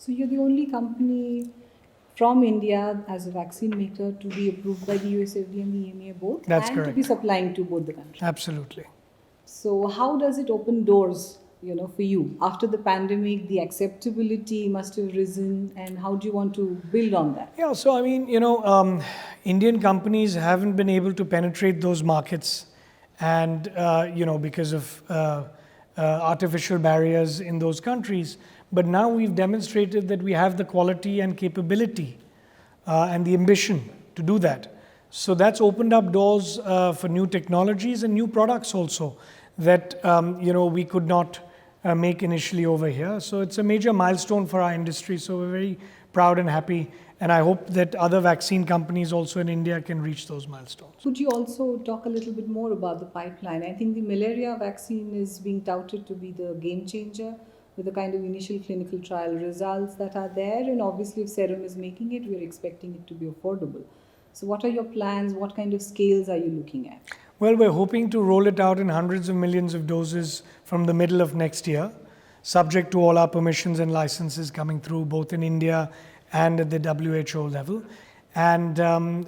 So you're the only company from India as a vaccine maker to be approved by the US FDA and the EMA both, That's and to be correct. supplying to both the countries. Absolutely. So how does it open doors, for you after the pandemic? The acceptability must have risen, and how do you want to build on that? Yeah, so I mean, Indian companies haven't been able to penetrate those markets, and because of artificial barriers in those countries. But now we've demonstrated that we have the quality and capability and the ambition to do that. So that's opened up doors for new technologies and new products also that we could not make initially over here. So it's a major milestone for our industry. So we're very proud and happy, and I hope that other vaccine companies also in India can reach those milestones. Could you also talk a little bit more about the pipeline? I think the malaria vaccine is being touted to be the game changer with the kind of initial clinical trial results that are there, and obviously if Serum is making it, we're expecting it to be affordable. So what are your plans? What kind of scales are you looking at? Well, we're hoping to roll it out in hundreds of millions of doses from the middle of next year, subject to all our permissions and licenses coming through, both in India and at the WHO level. And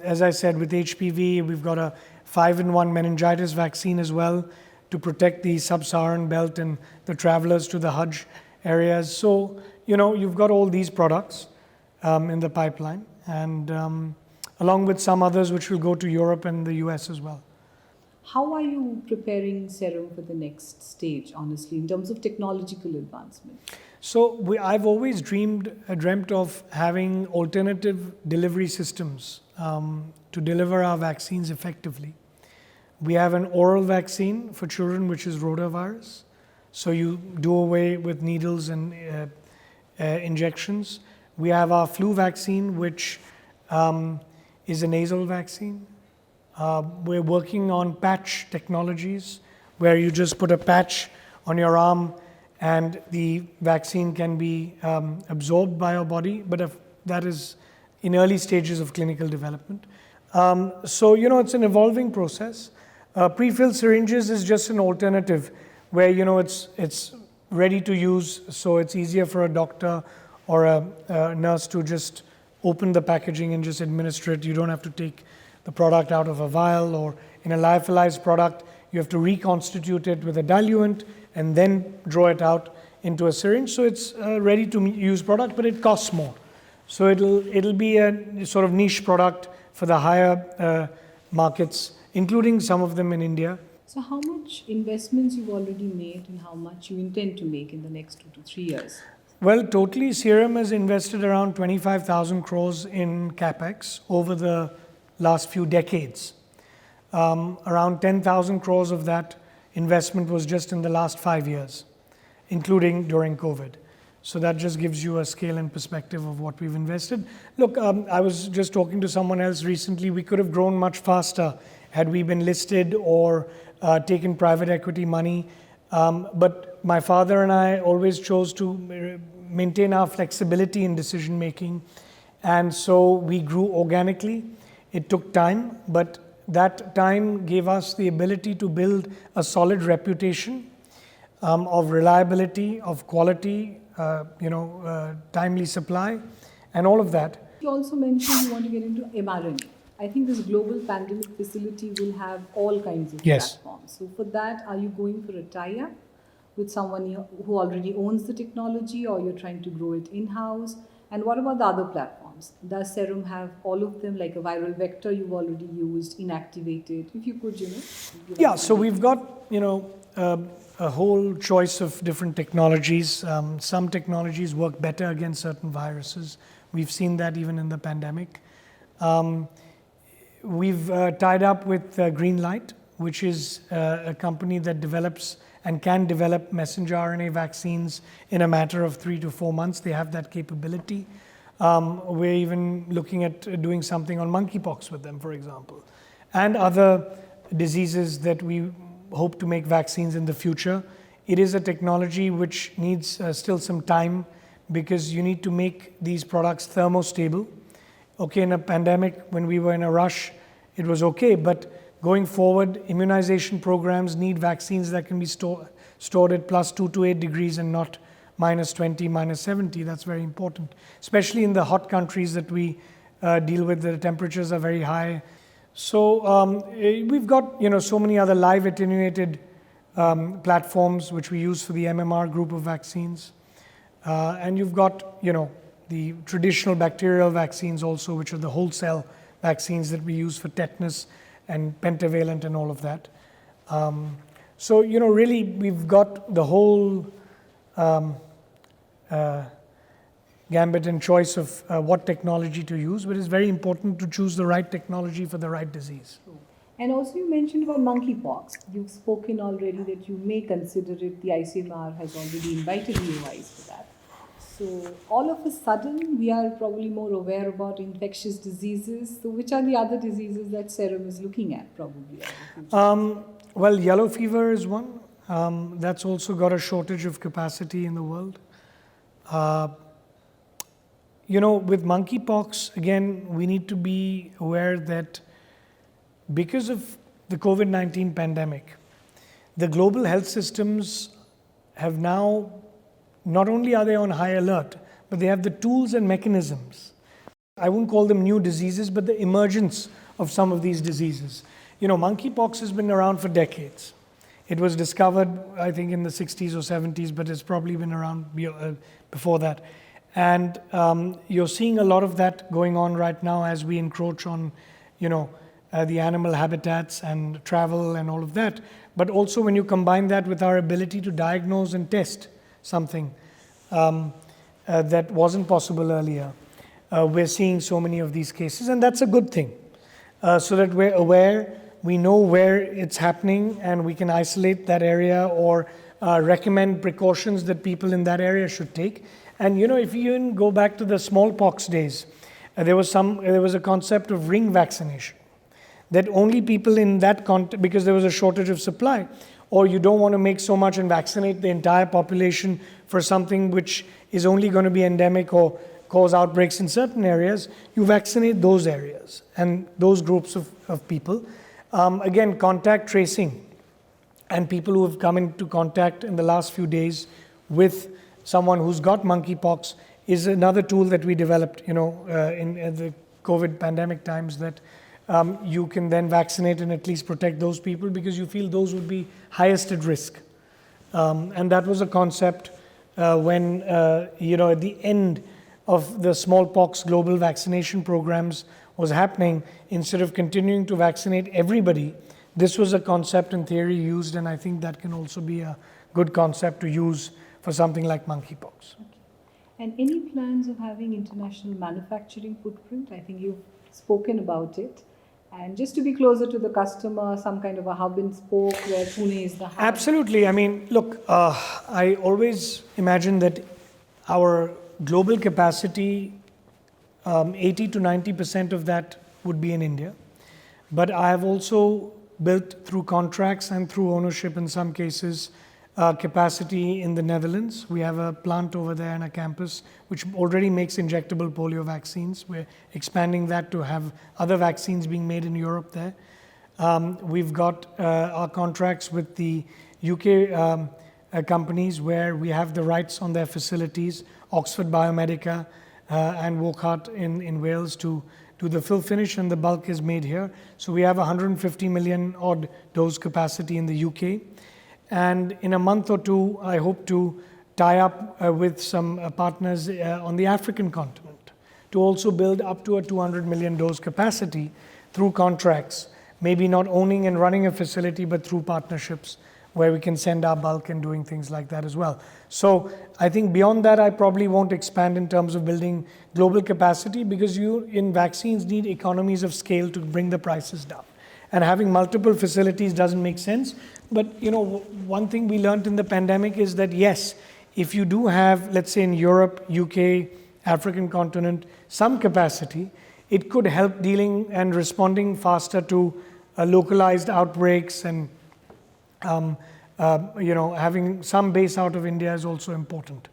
as I said, with HPV, we've got a 5-in-1 meningitis vaccine as well to protect the sub-Saharan belt and the travelers to the Hajj areas. So, you've got all these products in the pipeline, and along with some others which will go to Europe and the US as well. How are you preparing Serum for the next stage, honestly, in terms of technological advancement? So I've always dreamt of having alternative delivery systems to deliver our vaccines effectively. We have an oral vaccine for children, which is rotavirus. So you do away with needles and injections. We have our flu vaccine, which is a nasal vaccine. We're working on patch technologies, where you just put a patch on your arm and the vaccine can be absorbed by your body, but that is in early stages of clinical development. So, it's an evolving process. Pre-filled syringes is just an alternative where, it's ready to use, so it's easier for a doctor or a nurse to just open the packaging and just administer it. You don't have to take the product out of a vial, or in a lyophilized product, you have to reconstitute it with a diluent and then draw it out into a syringe. So it's a ready to use product, but it costs more. So it'll be a sort of niche product for the higher markets, including some of them in India. So how much investments you've already made and how much you intend to make in the next 2 to 3 years? Well, totally, Serum has invested around 25,000 crores in capex over the last few decades. Around 10,000 crores of that investment was just in the last 5 years, including during COVID. So that just gives you a scale and perspective of what we've invested. Look, I was just talking to someone else recently. We could have grown much faster had we been listed or taken private equity money. But my father and I always chose to maintain our flexibility in decision making. And so we grew organically. It took time, but that time gave us the ability to build a solid reputation of reliability, of quality, timely supply, and all of that. You also mentioned you want to get into mRNA. I think this global pandemic facility will have all kinds of platforms. So for that, are you going for a tie-up with someone who already owns the technology, or you're trying to grow it in-house? And what about the other platforms? Does Serum have all of them, like a viral vector you've already used, inactivated? If you could, Yeah, so we've got, a whole choice of different technologies. Some technologies work better against certain viruses. We've seen that even in the pandemic. We've tied up with Greenlight, which is a company that develops and can develop messenger RNA vaccines in a matter of 3 to 4 months. They have that capability. We're even looking at doing something on monkeypox with them, for example, and other diseases that we hope to make vaccines in the future. It is a technology which needs still some time, because you need to make these products thermostable. Okay, in a pandemic, when we were in a rush, it was okay, but going forward, immunization programs need vaccines that can be stored at +2 to 8 degrees and not -20, -70. That's very important, especially in the hot countries that we deal with. The temperatures are very high. So we've got so many other live attenuated platforms which we use for the MMR group of vaccines, and you've got the traditional bacterial vaccines also, which are the whole cell vaccines that we use for tetanus and pentavalent and all of that. So really we've got the whole gambit and choice of what technology to use, but it's very important to choose the right technology for the right disease. And also you mentioned about monkeypox. You've spoken already that you may consider it. The ICMR has already invited EOIs for that. So all of a sudden we are probably more aware about infectious diseases. So which are the other diseases that Serum is looking at probably? Well, yellow fever is one. That's also got a shortage of capacity in the world. With monkeypox, again, we need to be aware that because of the COVID-19 pandemic, the global health systems have now, not only are they on high alert, but they have the tools and mechanisms. I wouldn't call them new diseases, but the emergence of some of these diseases. Monkeypox has been around for decades. It was discovered, I think, in the 60s or 70s, but it's probably been around before that. And you're seeing a lot of that going on right now as we encroach on, the animal habitats and travel and all of that. But also when you combine that with our ability to diagnose and test something that wasn't possible earlier, we're seeing so many of these cases, and that's a good thing. So that we're aware, we know where it's happening, and we can isolate that area or recommend precautions that people in that area should take. And if you even go back to the smallpox days, there was a concept of ring vaccination, that only people in that because there was a shortage of supply, or you don't want to make so much and vaccinate the entire population for something which is only going to be endemic or cause outbreaks in certain areas, you vaccinate those areas and those groups of people. Again, contact tracing and people who have come into contact in the last few days with someone who's got monkeypox is another tool that we developed, in the COVID pandemic times, that you can then vaccinate and at least protect those people because you feel those would be highest at risk. And that was a concept when, at the end of the smallpox global vaccination programs was happening, instead of continuing to vaccinate everybody, this was a concept in theory used, and I think that can also be a good concept to use for something like monkeypox. Okay. And any plans of having international manufacturing footprint? I think you've spoken about it. And just to be closer to the customer, some kind of a hub and spoke where Pune is the hub. Absolutely. I mean, look, I always imagine that our global capacity, 80 to 90% of that would be in India. But I have also built through contracts and through ownership in some cases, capacity in the Netherlands. We have a plant over there and a campus which already makes injectable polio vaccines. We're expanding that to have other vaccines being made in Europe there. We've got our contracts with the UK companies where we have the rights on their facilities, Oxford Biomedica and Wokhart in Wales, to do the fill finish, and the bulk is made here. So we have 150 million odd dose capacity in the UK. And in a month or two, I hope to tie up with some partners on the African continent to also build up to a 200 million dose capacity through contracts, maybe not owning and running a facility, but through partnerships where we can send our bulk and doing things like that as well. So I think beyond that, I probably won't expand in terms of building global capacity, because you in vaccines need economies of scale to bring the prices down. And having multiple facilities doesn't make sense. But one thing we learned in the pandemic is that yes, if you do have, let's say in Europe, UK, African continent, some capacity, it could help dealing and responding faster to localized outbreaks, and having some base out of India is also important.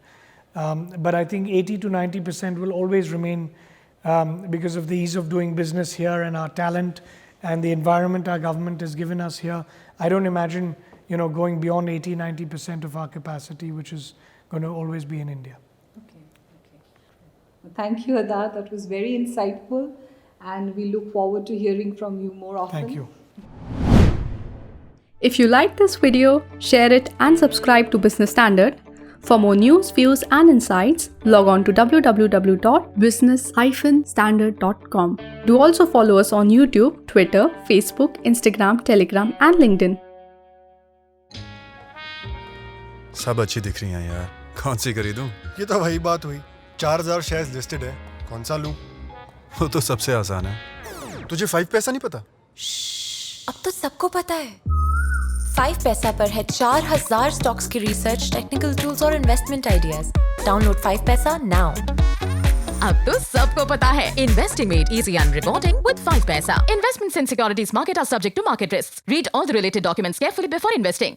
But I think 80 to 90% will always remain because of the ease of doing business here and our talent and the environment our government has given us here. I don't imagine going beyond 80, 90% of our capacity, which is going to always be in India. Okay. Well, thank you, Adar. That was very insightful, and we look forward to hearing from you more often. Thank you. If you like this video, share it and subscribe to Business Standard. For more news, views and insights, log on to www.business-standard.com. Do also follow us on YouTube, Twitter, Facebook, Instagram, Telegram and LinkedIn. सब अच्छी दिख रही हैं यार, कौन सी खरीदूं? ये तो वही बात हुई, 4000 शेयर्स लिस्टेड है, कौन सा लूं? वो तो सबसे आसान है। तुझे 5 पैसा नहीं पता? अब तो सबको पता है। 5 पैसा पर है 4000 स्टॉक्स की रिसर्च, टेक्निकल टूल्स और इन्वेस्टमेंट आइडियाज। डाउनलोड 5 पैसा नाउ। अब तो सबको पता है, investing made easy and rewarding with 5 paisa. Investments in securities market are subject to market risks. Read all the related documents carefully before investing.